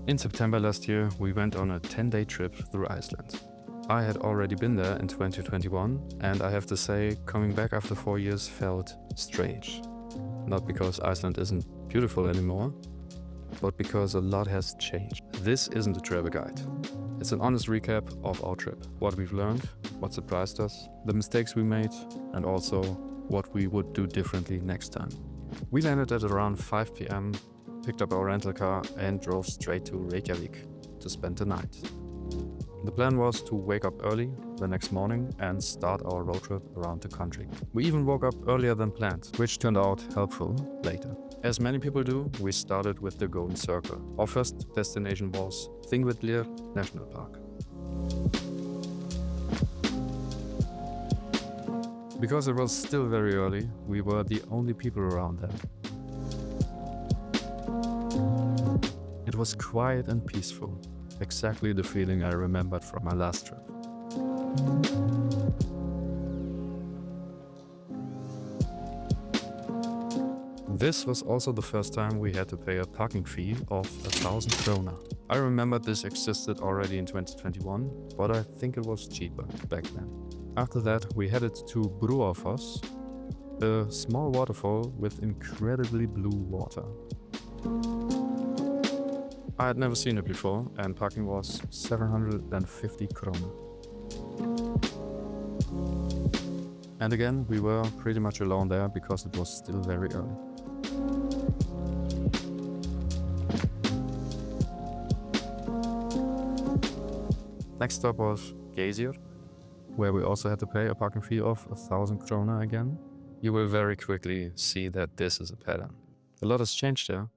In September last year, we went on a 10-day trip through Iceland. I had already been there in 2021, and I have to say, coming back after 4 years felt strange. Not because Iceland isn't beautiful anymore, but because a lot has changed. This isn't a travel guide. It's an honest recap of our trip. What we've learned, what surprised us, the mistakes we made, and also what we would do differently next time. We landed at around 5 p.m., picked up our rental car and drove straight to Reykjavik to spend the night. The plan was to wake up early the next morning and start our road trip around the country. We even woke up earlier than planned, which turned out helpful later. As many people do, we started with the Golden Circle. Our first destination was Thingvellir National Park. Because it was still very early, we were the only people around there. It was quiet and peaceful, exactly the feeling I remembered from my last trip. This was also the first time we had to pay a parking fee of 1,000 krona. I remembered this existed already in 2021, but I think it was cheaper back then. After that, we headed to Brúarfoss, a small waterfall with incredibly blue water. I had never seen it before, and parking was 750 krona. And again, we were pretty much alone there because it was still very early. Next stop was Geysir, where we also had to pay a parking fee of 1,000 krona again. You will very quickly see that this is a pattern. A lot has changed there.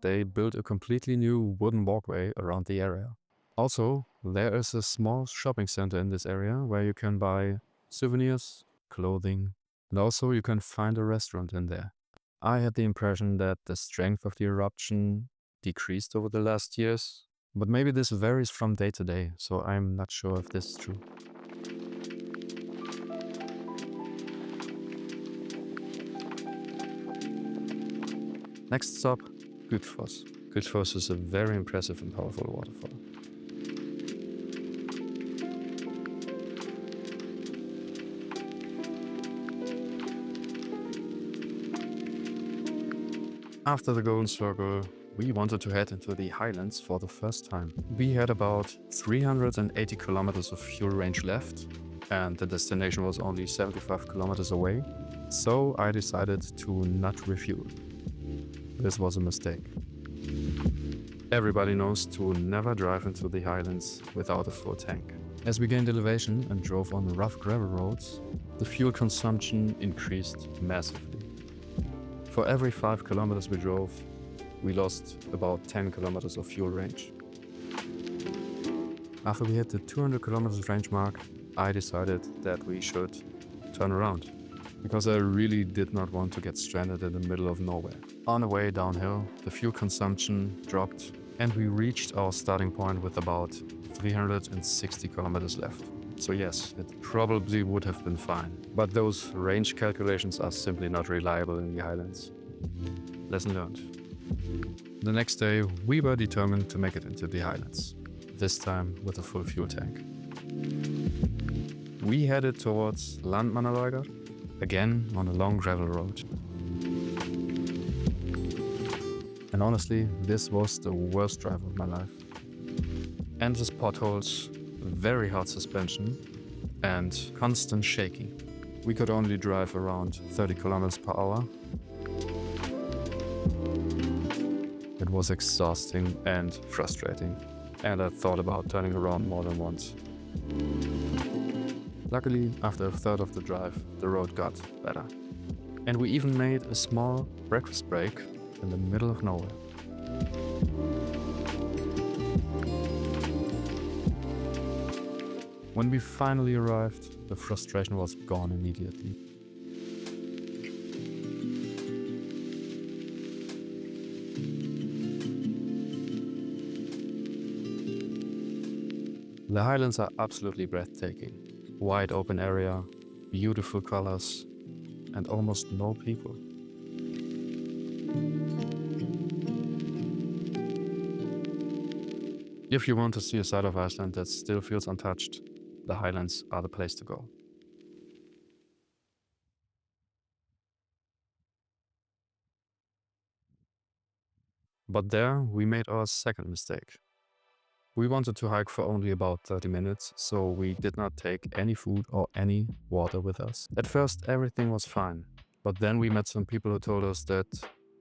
They built a completely new wooden walkway around the area. Also, there is a small shopping center in this area where you can buy souvenirs, clothing, and also you can find a restaurant in there. I had the impression that the strength of the eruption decreased over the last years, but maybe this varies from day to day, so I'm not sure if this is true. Next stop, Gullfoss. Gullfoss is a very impressive and powerful waterfall. After the Golden Circle, we wanted to head into the Highlands for the first time. We had about 380 kilometers of fuel range left, and the destination was only 75 kilometers away, so I decided to not refuel. This was a mistake. Everybody knows to never drive into the Highlands without a full tank. As we gained elevation and drove on rough gravel roads, the fuel consumption increased massively. For every 5 kilometers we drove, we lost about 10 kilometers of fuel range. After we hit the 200 kilometers range mark, I decided that we should turn around, because I really did not want to get stranded in the middle of nowhere. On the way downhill, the fuel consumption dropped and we reached our starting point with about 360 kilometers left. So yes, it probably would have been fine, but those range calculations are simply not reliable in the Highlands. Lesson learned. The next day, we were determined to make it into the Highlands, this time with a full fuel tank. We headed towards Landmannalaugar, again on a long gravel road. And honestly, this was the worst drive of my life. Endless potholes, very hard suspension, and constant shaking. We could only drive around 30 kilometers per hour. It was exhausting and frustrating, and I thought about turning around more than once. Luckily, after a third of the drive, the road got better. And we even made a small breakfast break in the middle of nowhere. When we finally arrived, the frustration was gone immediately. The Highlands are absolutely breathtaking. Wide open area, beautiful colors, and almost no people. If you want to see a side of Iceland that still feels untouched, the Highlands are the place to go. But there we made our second mistake. We wanted to hike for only about 30 minutes, so we did not take any food or any water with us. At first everything was fine, but then we met some people who told us that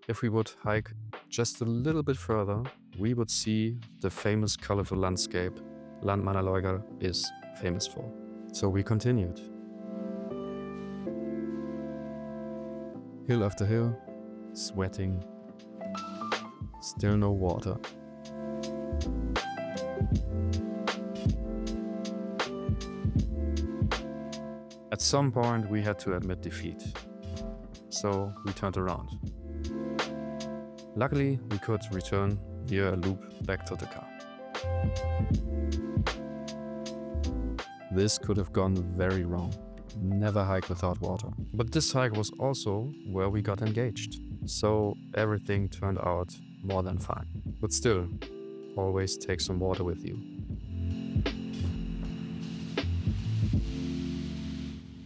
if we would hike just a little bit further, we would see the famous colorful landscape Landmannalaugar is famous for. So we continued. Hill after hill, sweating, still no water. At some point we had to admit defeat, so we turned around. Luckily we could return via a loop back to the car. This could have gone very wrong. Never hike without water. But this hike was also where we got engaged, so everything turned out more than fine. But still, always take some water with you.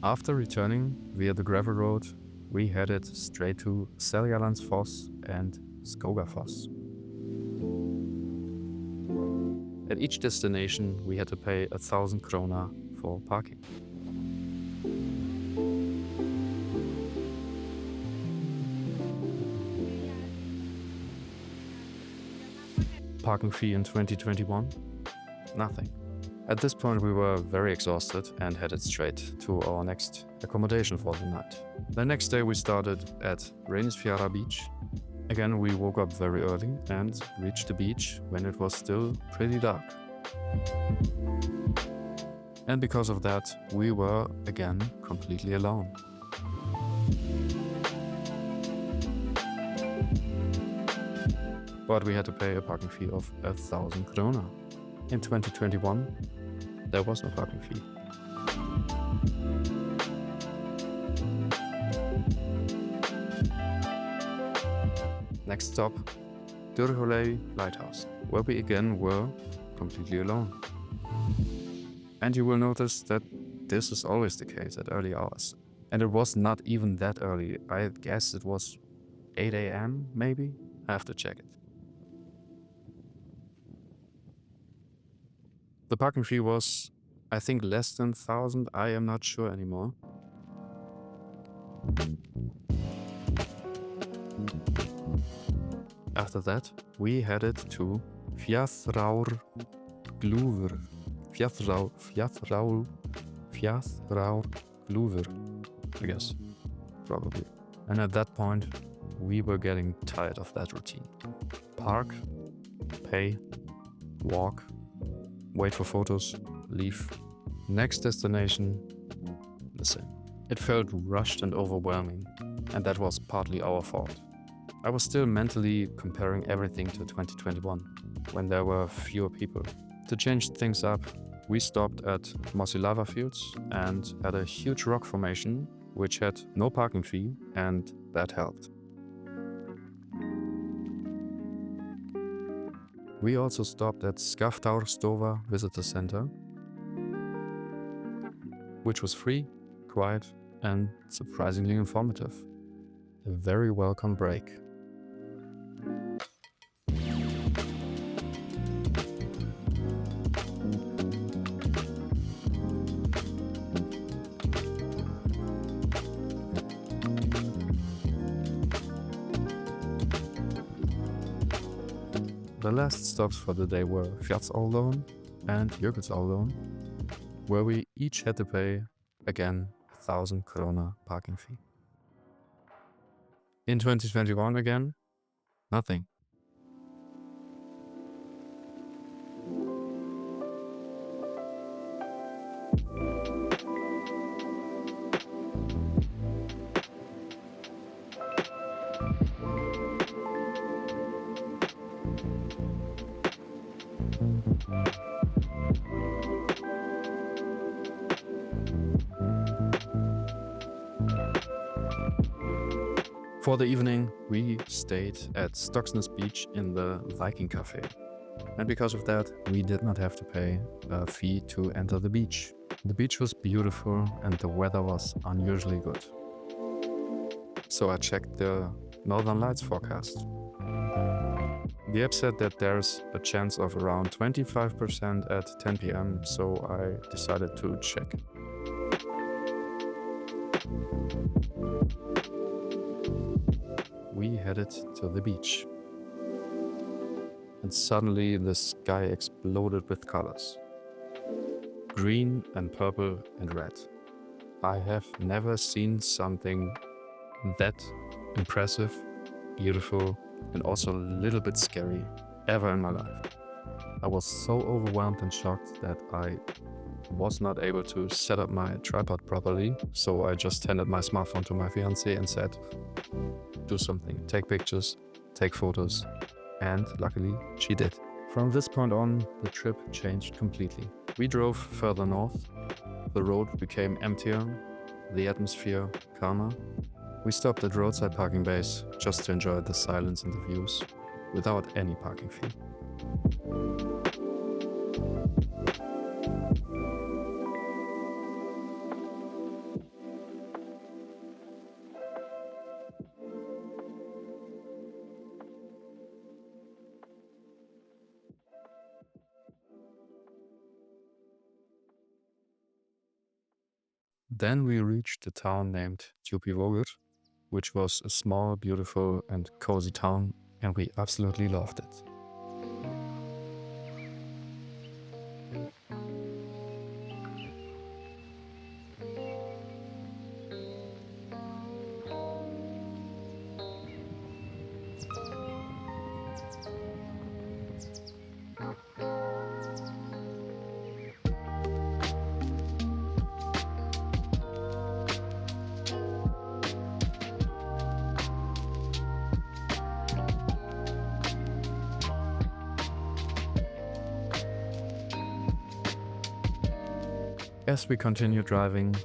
After returning via the gravel road, we headed straight to Seljalandsfoss and Skogafoss. At each destination, we had to pay 1,000 krona for parking. Parking fee in 2021? Nothing. At this point we were very exhausted and headed straight to our next accommodation for the night. The next day we started at Reynisfjara beach. Again we woke up very early and reached the beach when it was still pretty dark. And because of that we were again completely alone. But we had to pay a parking fee of 1,000 krona. In 2021, there was no parking fee. Next stop, Durhulei Lighthouse, where we again were completely alone. And you will notice that this is always the case at early hours. And it was not even that early. I guess it was 8 a.m. maybe? I have to check it. The parking fee was, I think, less than 1,000. I am not sure anymore. After that, we headed to Fjaðraur Glúfur. Fjaðraur Glúfur, I guess, probably. And at that point, we were getting tired of that routine. Park, pay, walk, wait for photos, leave. Next destination, the same. It felt rushed and overwhelming, and that was partly our fault. I was still mentally comparing everything to 2021, when there were fewer people. To change things up, we stopped at mossy lava fields and at a huge rock formation, which had no parking fee, and that helped. We also stopped at Skaftaurstova Visitor Center, which was free, quiet, and surprisingly informative. A very welcome break. The last stops for the day were Fjallaálón and Jökulsárlón, where we each had to pay, again, 1,000 krona parking fee. In 2021 again, nothing. For the evening, we stayed at Stokksnes beach in the Viking cafe. And because of that, we did not have to pay a fee to enter the beach. The beach was beautiful and the weather was unusually good. So I checked the Northern Lights forecast. The app said that there's a chance of around 25% at 10 p.m, so I decided to check. We headed to the beach. And suddenly the sky exploded with colors. Green and purple and red. I have never seen something that impressive, beautiful, and also a little bit scary ever in my life. I was so overwhelmed and shocked that I was not able to set up my tripod properly, so I just handed my smartphone to my fiancée and said, do something, take pictures, take photos, and luckily she did. From this point on, the trip changed completely. We drove further north, the road became emptier, the atmosphere calmer. We stopped at roadside parking bays just to enjoy the silence and the views, without any parking fee. Then we reached a town named Djúpivogur, which was a small, beautiful and cozy town, and we absolutely loved it. As we continued driving,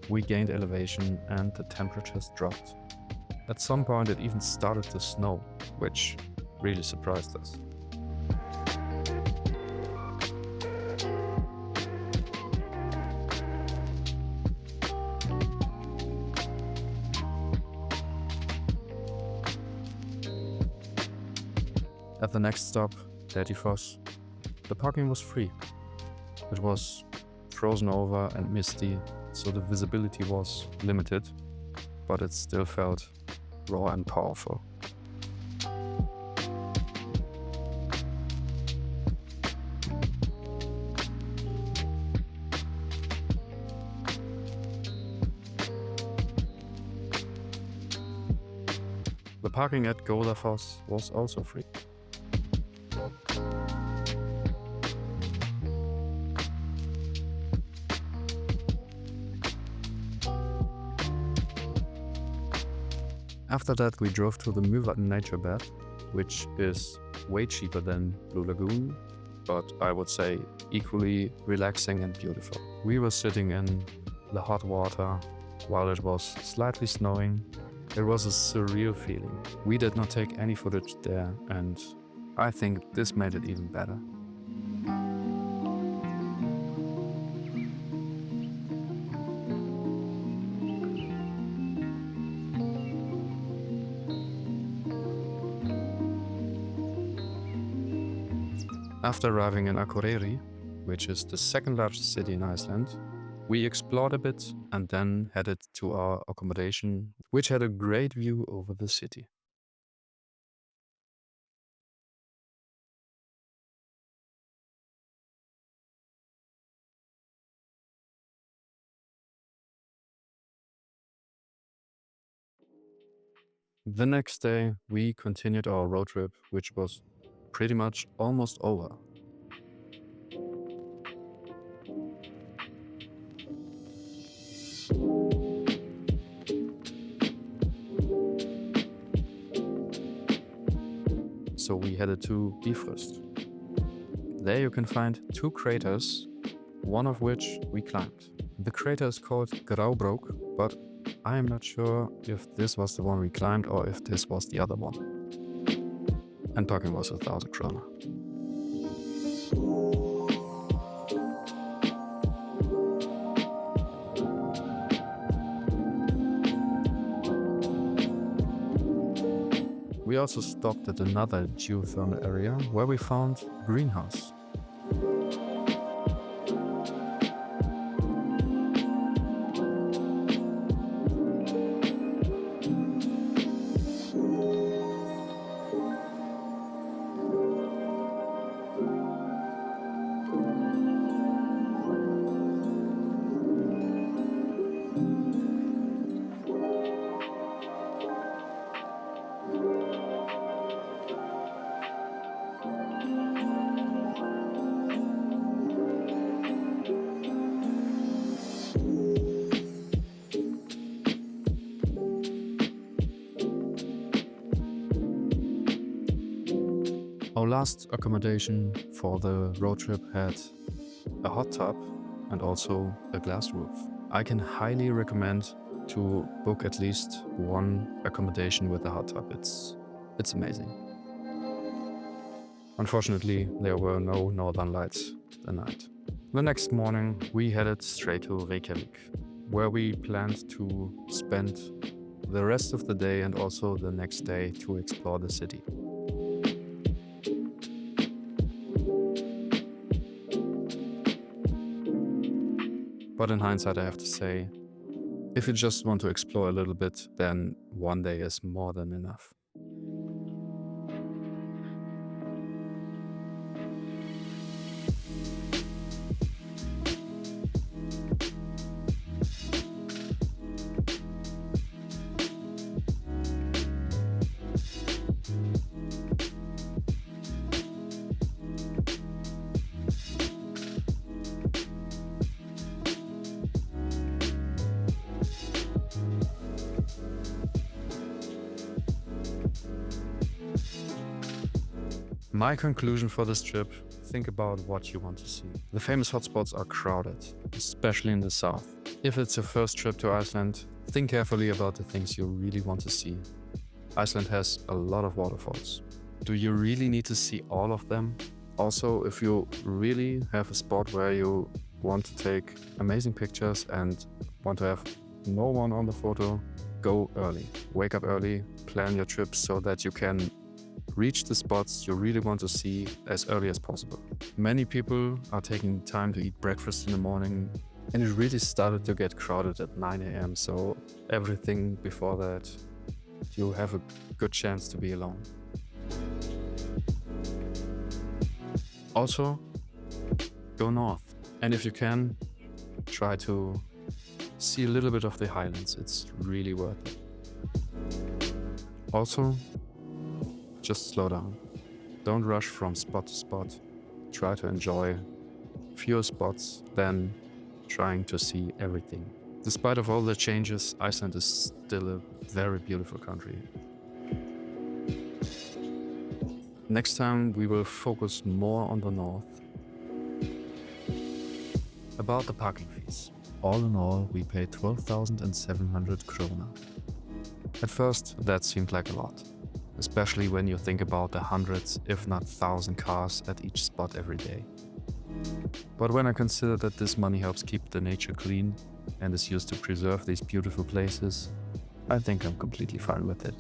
we gained elevation and the temperatures dropped. At some point it even started to snow, which really surprised us. At the next stop, Dettifoss, the parking was free. It was frozen over and misty, so the visibility was limited, but it still felt raw and powerful. The parking at Godafoss was also free. After that, we drove to the Mývatn nature bed, which is way cheaper than Blue Lagoon, but I would say equally relaxing and beautiful. We were sitting in the hot water while it was slightly snowing. It was a surreal feeling. We did not take any footage there, and I think this made it even better. After arriving in Akureyri, which is the second largest city in Iceland, we explored a bit and then headed to our accommodation, which had a great view over the city. The next day, we continued our road trip, which was pretty much almost over. So we headed to Bifröst. There you can find two craters, one of which we climbed. The crater is called Graubrok, but I am not sure if this was the one we climbed or if this was the other one. And parking was 1,000 kroner. We also stopped at another geothermal area where we found a greenhouse. Our last accommodation for the road trip had a hot tub and also a glass roof. I can highly recommend to book at least one accommodation with a hot tub. It's amazing. Unfortunately, there were no northern lights that night. The next morning, we headed straight to Reykjavik, where we planned to spend the rest of the day and also the next day to explore the city. But in hindsight, I have to say, if you just want to explore a little bit, then one day is more than enough. My conclusion for this trip: think about what you want to see. The famous hotspots are crowded, especially in the south. If it's your first trip to Iceland, think carefully about the things you really want to see. Iceland has a lot of waterfalls. Do you really need to see all of them? Also, if you really have a spot where you want to take amazing pictures and want to have no one on the photo, go early. Wake up early, plan your trip so that you can reach the spots you really want to see as early as possible. Many people are taking time to eat breakfast in the morning, and it really started to get crowded at 9 a.m. So everything before that, you have a good chance to be alone. Also, go north. And if you can, try to see a little bit of the Highlands. It's really worth it. Also, just slow down. Don't rush from spot to spot. Try to enjoy fewer spots than trying to see everything. Despite of all the changes, Iceland is still a very beautiful country. Next time we will focus more on the north. About the parking fees. All in all, we paid 12,700 krona. At first, that seemed like a lot, especially when you think about the hundreds, if not 1,000 cars at each spot every day. But when I consider that this money helps keep the nature clean and is used to preserve these beautiful places, I think I'm completely fine with it.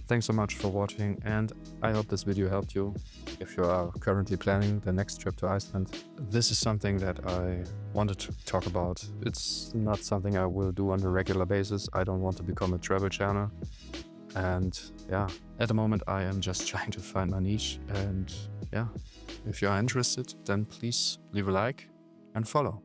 Thanks so much for watching, and I hope this video helped you if you are currently planning the next trip to Iceland. This is something that I wanted to talk about. It's not something I will do on a regular basis. I don't want to become a travel channel. And yeah, at the moment I am just trying to find my niche. And yeah, if you are interested, then please leave a like and follow.